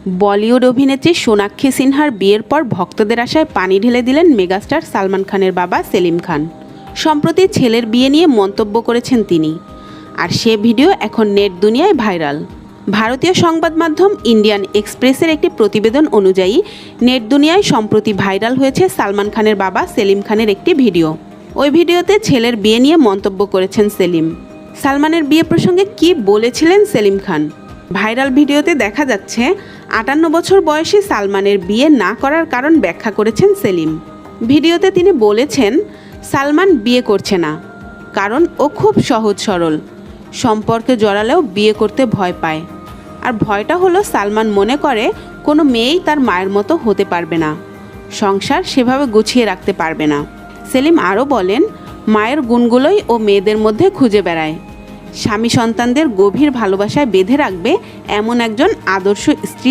বলিউড অভিনেত্রী সোনাক্ষী সিনহার বিয়ের পর ভক্তদের আশায় পানি ঢেলে দিলেন মেগাস্টার সালমান খানের বাবা সেলিম খান। সম্প্রতি ছেলের বিয়ে নিয়ে মন্তব্য করেছেন তিনি, আর সে ভিডিও এখন নেট দুনিয়ায় ভাইরাল। ভারতীয় সংবাদ মাধ্যম ইন্ডিয়ান এক্সপ্রেসের একটি প্রতিবেদন অনুযায়ী নেট দুনিয়ায় সম্প্রতি ভাইরাল হয়েছে সালমান খানের বাবা সেলিম খানের একটি ভিডিও। ওই ভিডিওতে ছেলের বিয়ে নিয়ে মন্তব্য করেছেন সেলিম। সালমানের বিয়ে প্রসঙ্গে কী বলেছিলেন সেলিম খান? ভাইরাল ভিডিওতে দেখা যাচ্ছে 58 বছর বয়সী সালমানের বিয়ে না করার কারণ ব্যাখ্যা করেছেন সেলিম। ভিডিওতে তিনি বলেছেন, সালমান বিয়ে করছে না কারণ ও খুব সহজ সরল, সম্পর্কে জড়ালেও বিয়ে করতে ভয় পায়। আর ভয়টা হলো সালমান মনে করে কোনো মেয়েই তার মায়ের মতো হতে পারবে না, সংসার সেভাবে গুছিয়ে রাখতে পারবে না। সেলিম আরও বলেন, মায়ের গুণগুলোই ও মেয়েদের মধ্যে খুঁজে বেড়ায়। স্বামী সন্তানদের গভীর ভালোবাসায় বেঁধে রাখবে এমন একজন আদর্শ স্ত্রী